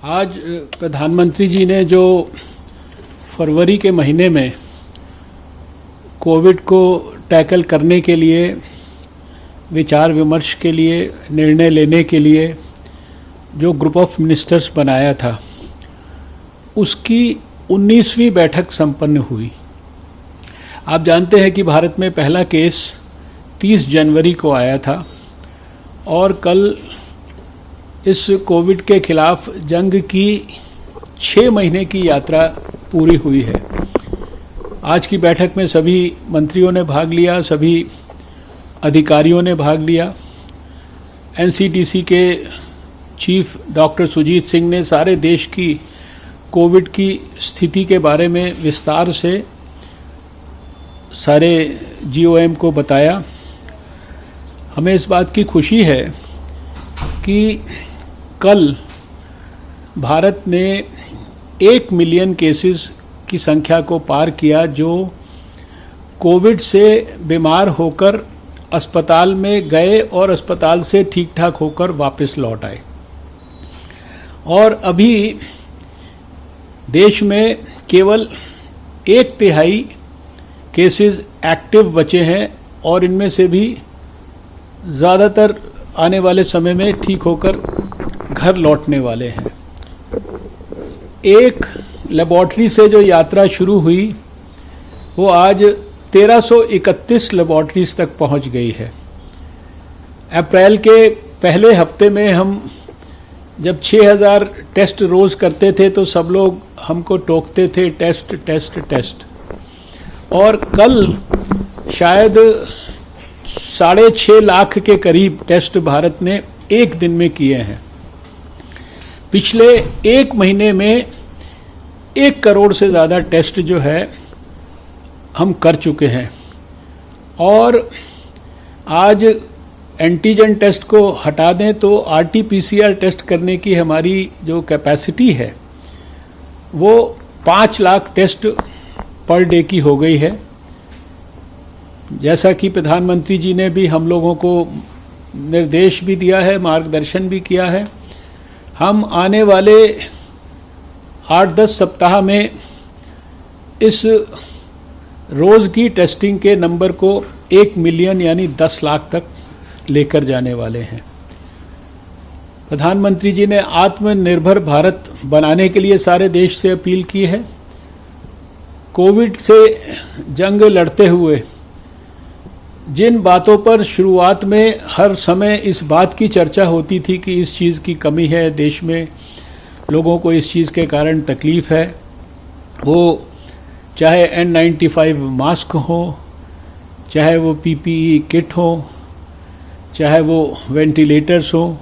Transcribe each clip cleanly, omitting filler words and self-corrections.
आज प्रधानमंत्री जी ने जो फरवरी के महीने में कोविड को टैकल करने के लिए विचार विमर्श के लिए निर्णय लेने के लिए जो ग्रुप ऑफ मिनिस्टर्स बनाया था, उसकी 19वीं बैठक संपन्न हुई। आप जानते हैं कि भारत में पहला केस 30 जनवरी को आया था और कल इस कोविड के खिलाफ जंग की 6 महीने की यात्रा पूरी हुई है। आज की बैठक में सभी मंत्रियों ने भाग लिया, सभी अधिकारियों ने भाग लिया। एनसीडीसी के चीफ डॉक्टर सुजीत सिंह ने सारे देश की कोविड की स्थिति के बारे में विस्तार से सारे जीओएम को बताया। हमें इस बात की खुशी है कि कल भारत ने 1 मिलियन केसेस की संख्या को पार किया, जो कोविड से बीमार होकर अस्पताल में गए और अस्पताल से ठीक ठाक होकर वापस लौट आए। और अभी देश में केवल 1/3 केसेस एक्टिव बचे हैं और इनमें से भी ज़्यादातर आने वाले समय में ठीक होकर घर लौटने वाले हैं। एक लेबॉर्ट्री से जो यात्रा शुरू हुई वो आज 1331 लेबॉर्ट्रीज तक पहुंच गई है। अप्रैल के पहले हफ्ते में हम जब 6000 टेस्ट रोज करते थे तो सब लोग हमको टोकते थे, टेस्ट टेस्ट टेस्ट। और कल शायद 6.5 लाख के करीब टेस्ट भारत ने एक दिन में किए हैं। पिछले 1 महीने में 1 करोड़ से ज़्यादा टेस्ट जो है हम कर चुके हैं। और आज एंटीजन टेस्ट को हटा दें तो आरटीपीसीआर टेस्ट करने की हमारी जो कैपेसिटी है वो 5 लाख टेस्ट पर डे की हो गई है। जैसा कि प्रधानमंत्री जी ने भी हम लोगों को निर्देश भी दिया है, मार्गदर्शन भी किया है, हम आने वाले 8-10 सप्ताह में इस रोज़ की टेस्टिंग के नंबर को 1 मिलियन यानी 10 लाख तक लेकर जाने वाले हैं। प्रधानमंत्री जी ने आत्मनिर्भर भारत बनाने के लिए सारे देश से अपील की है। कोविड से जंग लड़ते हुए जिन बातों पर शुरुआत में हर समय इस बात की चर्चा होती थी कि इस चीज़ की कमी है, देश में लोगों को इस चीज़ के कारण तकलीफ़ है, वो चाहे N95 मास्क हो, चाहे वो PPE किट हो, चाहे वो वेंटिलेटर्स हो,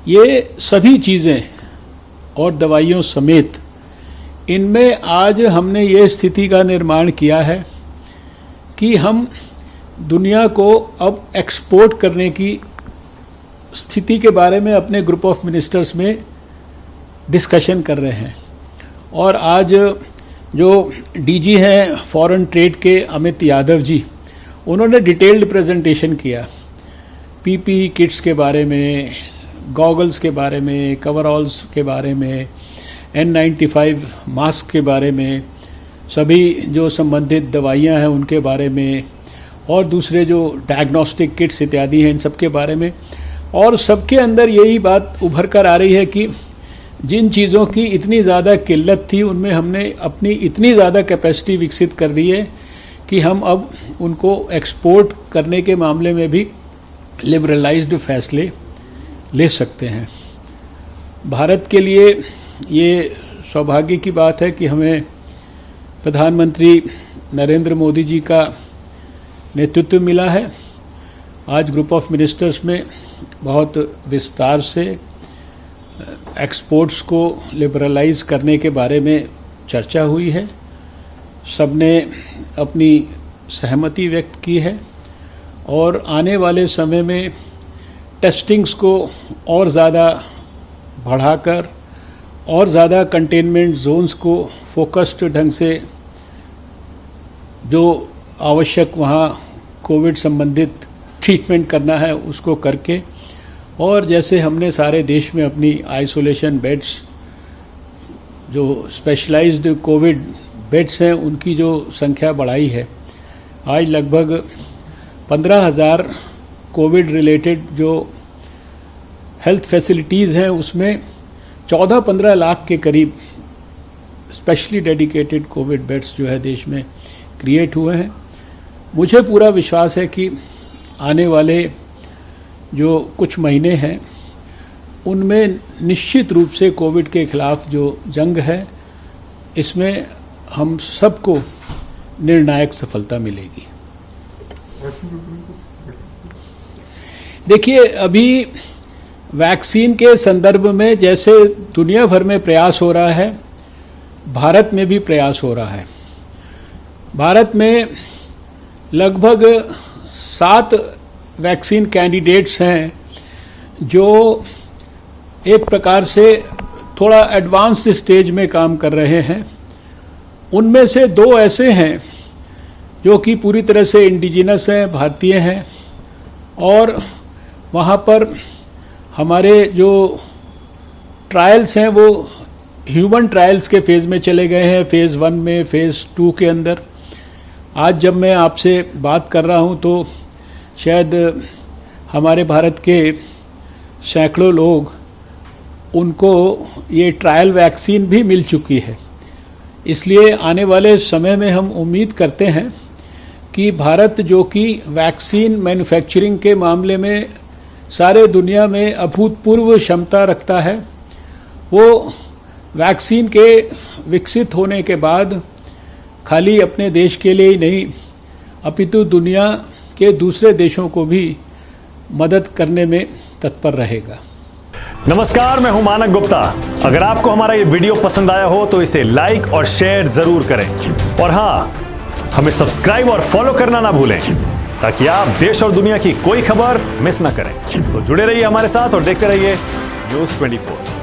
ये सभी चीज़ें और दवाइयों समेत इनमें आज हमने ये स्थिति का निर्माण किया है कि हम दुनिया को अब एक्सपोर्ट करने की स्थिति के बारे में अपने ग्रुप ऑफ मिनिस्टर्स में डिस्कशन कर रहे हैं। और आज जो डीजी हैं फॉरेन ट्रेड के अमित यादव जी, उन्होंने डिटेल्ड प्रेजेंटेशन किया पीपीई किट्स के बारे में, गॉगल्स के बारे में, कवरऑल्स के बारे में, N95 मास्क के बारे में, सभी जो संबंधित दवाइयां हैं उनके बारे में, और दूसरे जो डायग्नोस्टिक किट्स इत्यादि हैं इन सब के बारे में। और सबके अंदर यही बात उभर कर आ रही है कि जिन चीज़ों की इतनी ज़्यादा किल्लत थी उनमें हमने अपनी इतनी ज़्यादा कैपेसिटी विकसित कर दी है कि हम अब उनको एक्सपोर्ट करने के मामले में भी लिबरलाइज्ड फैसले ले सकते हैं। भारत के लिए ये सौभाग्य की बात है कि हमें प्रधानमंत्री नरेंद्र मोदी जी का नेतृत्व मिला है। आज ग्रुप ऑफ मिनिस्टर्स में बहुत विस्तार से एक्सपोर्ट्स को लिबरलाइज करने के बारे में चर्चा हुई है। सबने अपनी सहमति व्यक्त की है और आने वाले समय में टेस्टिंग्स को और ज़्यादा बढ़ाकर और ज़्यादा कंटेनमेंट जोन्स को फोकस्ड ढंग से जो आवश्यक वहाँ कोविड संबंधित ट्रीटमेंट करना है उसको करके और जैसे हमने सारे देश में अपनी आइसोलेशन बेड्स, जो स्पेशलाइज्ड कोविड बेड्स हैं, उनकी जो संख्या बढ़ाई है, आज लगभग 15,000 कोविड रिलेटेड जो हेल्थ फैसिलिटीज़ हैं उसमें 14-15 लाख के करीब स्पेशली डेडिकेटेड कोविड बेड्स जो है देश में क्रिएट हुए हैं। मुझे पूरा विश्वास है कि आने वाले जो कुछ महीने हैं उनमें निश्चित रूप से कोविड के खिलाफ जो जंग है इसमें हम सबको निर्णायक सफलता मिलेगी। देखिए, अभी वैक्सीन के संदर्भ में जैसे दुनिया भर में प्रयास हो रहा है, भारत में भी प्रयास हो रहा है। भारत में लगभग 7 वैक्सीन कैंडिडेट्स हैं जो एक प्रकार से थोड़ा एडवांस स्टेज में काम कर रहे हैं। उनमें से 2 ऐसे हैं जो कि पूरी तरह से इंडिजिनस हैं, भारतीय हैं, और वहाँ पर हमारे जो ट्रायल्स हैं वो ह्यूमन ट्रायल्स के फेज़ में चले गए हैं, फेज़ 1 में, फेज़ 2 के अंदर। आज जब मैं आपसे बात कर रहा हूँ तो शायद हमारे भारत के सैकड़ों लोग, उनको ये ट्रायल वैक्सीन भी मिल चुकी है। इसलिए आने वाले समय में हम उम्मीद करते हैं कि भारत, जो कि वैक्सीन मैन्युफैक्चरिंग के मामले में सारे दुनिया में अभूतपूर्व क्षमता रखता है, वो वैक्सीन के विकसित होने के बाद खाली अपने देश के लिए ही नहीं अपितु दुनिया के दूसरे देशों को भी मदद करने में तत्पर रहेगा। नमस्कार, मैं हूं मानक गुप्ता। अगर आपको हमारा ये वीडियो पसंद आया हो तो इसे लाइक और शेयर जरूर करें, और हाँ, हमें सब्सक्राइब और फॉलो करना ना भूलें ताकि आप देश और दुनिया की कोई खबर मिस ना करें। तो जुड़े रहिए हमारे साथ और देखते रहिए न्यूज़ 24।